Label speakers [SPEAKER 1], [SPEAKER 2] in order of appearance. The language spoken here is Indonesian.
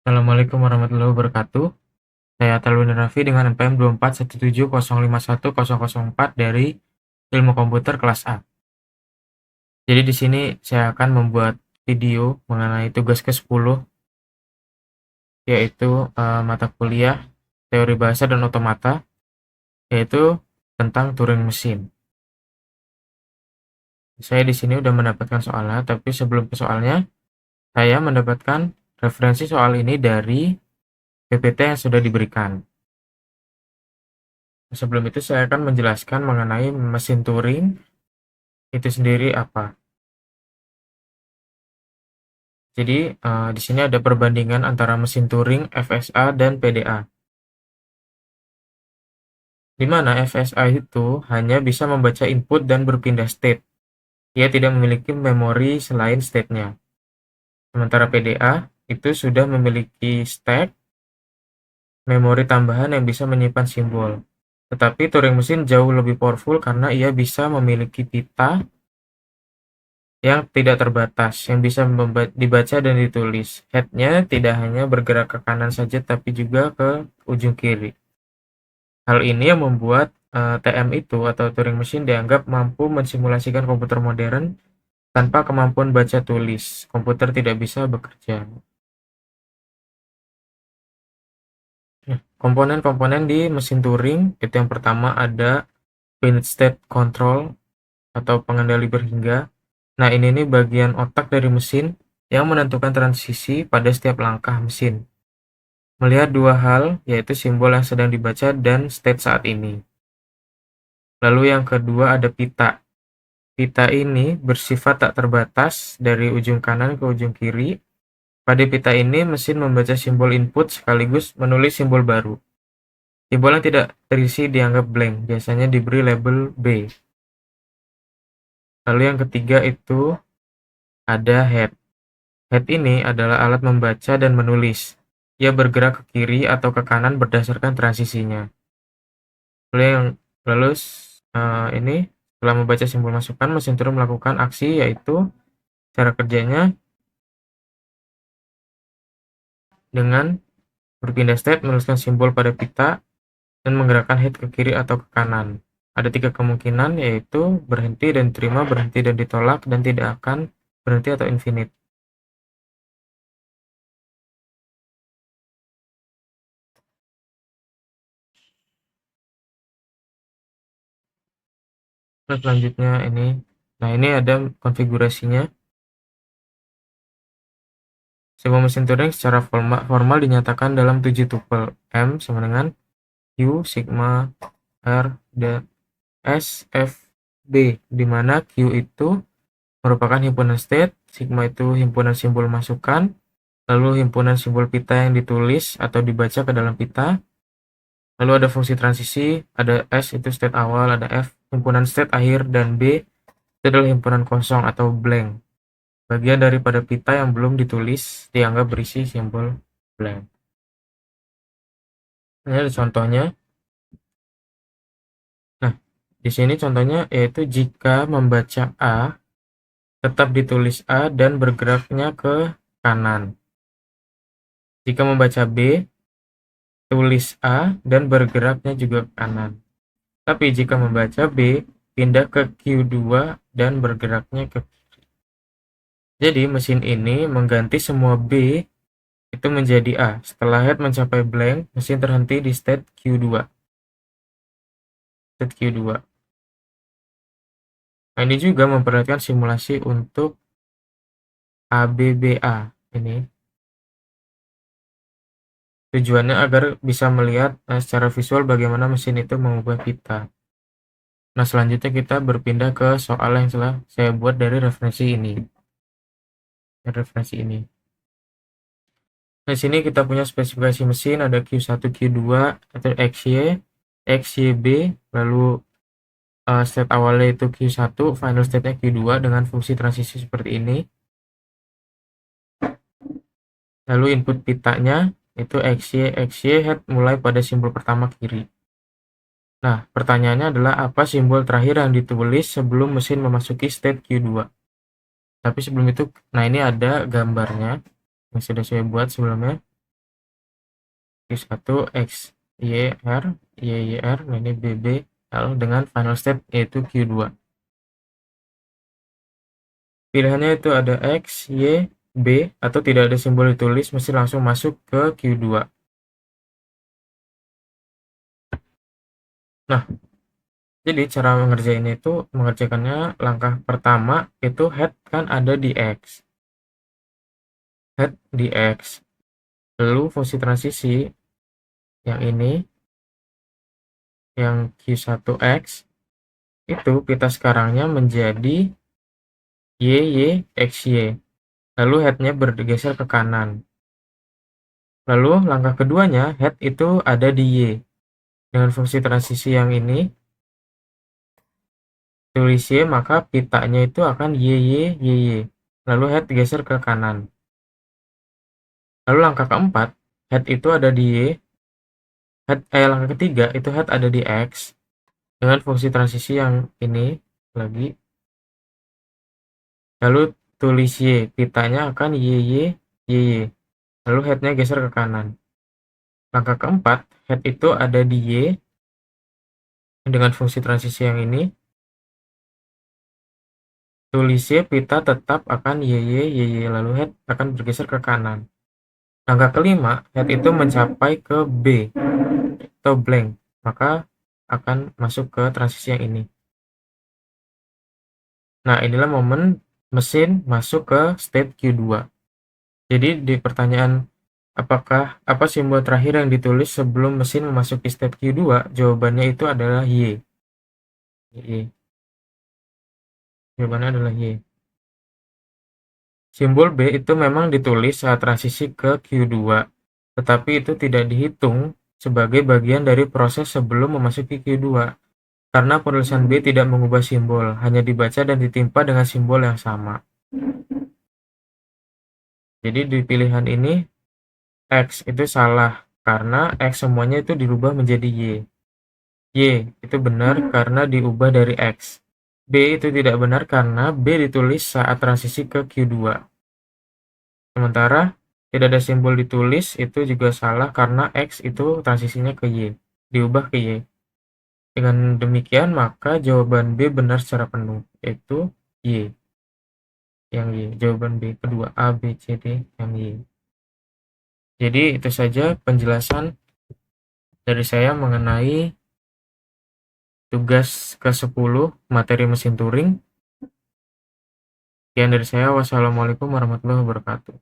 [SPEAKER 1] Assalamualaikum warahmatullahi wabarakatuh. Saya Talwin Raffi dengan NPM 24170510004 dari Ilmu Komputer kelas A. Jadi di sini saya akan membuat video mengenai tugas ke-10, yaitu mata kuliah Teori Bahasa dan Otomata, yaitu tentang Turing Mesin. Saya di sini sudah mendapatkan soalnya, tapi sebelum ke soalnya, saya mendapatkan referensi soal ini dari PPT yang sudah diberikan. Sebelum itu saya akan menjelaskan mengenai mesin Turing itu sendiri apa. Jadi di sini ada perbandingan antara mesin Turing, FSA, dan PDA. Di mana FSA itu hanya bisa membaca input dan berpindah state. Ia tidak memiliki memori selain state-nya. Sementara PDA itu sudah memiliki stack, memori tambahan yang bisa menyimpan simbol. Tetapi Turing mesin jauh lebih powerful karena ia bisa memiliki pita yang tidak terbatas, yang bisa dibaca dan ditulis. Head-nya tidak hanya bergerak ke kanan saja, tapi juga ke ujung kiri. Hal ini yang membuat TM itu atau Turing Machine dianggap mampu mensimulasikan komputer modern tanpa kemampuan baca tulis. Komputer tidak bisa bekerja. Nah, komponen-komponen di mesin Turing itu yang pertama ada finite state control atau pengendali berhingga. Nah, ini nih bagian otak dari mesin yang menentukan transisi pada setiap langkah mesin. Melihat dua hal, yaitu simbol yang sedang dibaca dan state saat ini. Lalu yang kedua ada pita. Pita ini bersifat tak terbatas dari ujung kanan ke ujung kiri. Pada pita ini, mesin membaca simbol input sekaligus menulis simbol baru. Simbol yang tidak terisi dianggap blank, biasanya diberi label B. Lalu yang ketiga itu ada head. Head ini adalah alat membaca dan menulis. Ia bergerak ke kiri atau ke kanan berdasarkan transisinya. Lalu ini setelah membaca simbol masukan, mesin Turing melakukan aksi, yaitu cara kerjanya dengan berpindah state, menuliskan simbol pada pita, dan menggerakkan head ke kiri atau ke kanan. Ada 3 kemungkinan, yaitu berhenti dan diterima, berhenti dan ditolak, dan tidak akan berhenti atau infinite. Nah, selanjutnya ini. Nah, ini ada konfigurasinya. Sebuah mesin Turing secara formal dinyatakan dalam 7 tuple. M sama dengan Q, sigma, R, dan S, F, B, di mana Q itu merupakan himpunan state, sigma itu himpunan simbol masukan, lalu himpunan simbol pita yang ditulis atau dibaca ke dalam pita, lalu ada fungsi transisi, ada S itu state awal, ada F himpunan state akhir, dan B itu adalah himpunan kosong atau blank. Bagian daripada pita yang belum ditulis dianggap berisi simbol blank. Ini ada contohnya. Nah, di sini contohnya yaitu jika membaca A, tetap ditulis A dan bergeraknya ke kanan. Jika membaca B, tulis A dan bergeraknya juga ke kanan. Tapi jika membaca B, pindah ke Q2 dan bergeraknya ke kiri. Jadi mesin ini mengganti semua B itu menjadi A. Setelah head mencapai blank, mesin terhenti di state Q2. State Q2. Nah, ini juga memperlihatkan simulasi untuk ABBA ini. Tujuannya agar bisa melihat secara visual bagaimana mesin itu mengubah pita. Nah, selanjutnya kita berpindah ke soal yang telah saya buat dari referensi ini. Nah, di sini kita punya spesifikasi mesin, ada Q1, Q2, atau XY, XYB, lalu state awalnya itu Q1, final state-nya Q2 dengan fungsi transisi seperti ini. Lalu input pitanya itu XY head mulai pada simbol pertama kiri. Nah, pertanyaannya adalah apa simbol terakhir yang ditulis sebelum mesin memasuki state Q2. Tapi sebelum itu, nah ini ada gambarnya yang sudah saya buat sebelumnya. Q1 X, Y, R, Y, R, nah ini B, B, L dengan final state yaitu Q2. Pilihannya itu ada X, Y, B, atau tidak ada simbol ditulis, mesti langsung masuk ke Q2. Nah, jadi cara mengerjakannya langkah pertama itu head kan ada di X. Head di X. Lalu fungsi transisi yang ini, yang Q1X, itu pita sekarangnya menjadi Y, Y, X, Y. Lalu headnya bergeser ke kanan. Lalu langkah keduanya, head itu ada di Y. Dengan fungsi transisi yang ini, tulis Y, maka pitanya itu akan Y, Y, Y, Y. Lalu head geser ke kanan. Lalu langkah keempat, head itu ada di Y. Langkah ketiga, itu head ada di X. Dengan fungsi transisi yang ini lagi. Lalu tulis Y, pitanya akan Y, Y, Y, Y. Lalu headnya geser ke kanan. Langkah keempat, head itu ada di Y. Dengan fungsi transisi yang ini, tulis Y, pita tetap akan Y, Y, Y, Y. Lalu head akan bergeser ke kanan. Langkah kelima, head itu mencapai ke B atau blank, maka akan masuk ke transisi yang ini. Nah, inilah momen mesin masuk ke state Q2. Jadi di pertanyaan apa simbol terakhir yang ditulis sebelum mesin memasuki state Q2, jawabannya itu adalah Y. Y. Jawabannya adalah Y. Simbol B itu memang ditulis saat transisi ke Q2, tetapi itu tidak dihitung sebagai bagian dari proses sebelum memasuki Q2, karena penulisan B tidak mengubah simbol, hanya dibaca dan ditimpa dengan simbol yang sama. Jadi di pilihan ini, X itu salah, karena X semuanya itu dirubah menjadi Y. Y itu benar karena diubah dari X. B itu tidak benar karena B ditulis saat transisi ke Q2. Sementara tidak ada simbol ditulis itu juga salah karena X itu transisinya ke Y, diubah ke Y. Dengan demikian maka jawaban B benar secara penuh, yaitu Y. Yang Y, jawaban B kedua, A, B, C, D, yang Y. Jadi itu saja penjelasan dari saya mengenai tugas ke-10 materi mesin Turing. Sekian dari saya. Wassalamualaikum warahmatullahi wabarakatuh.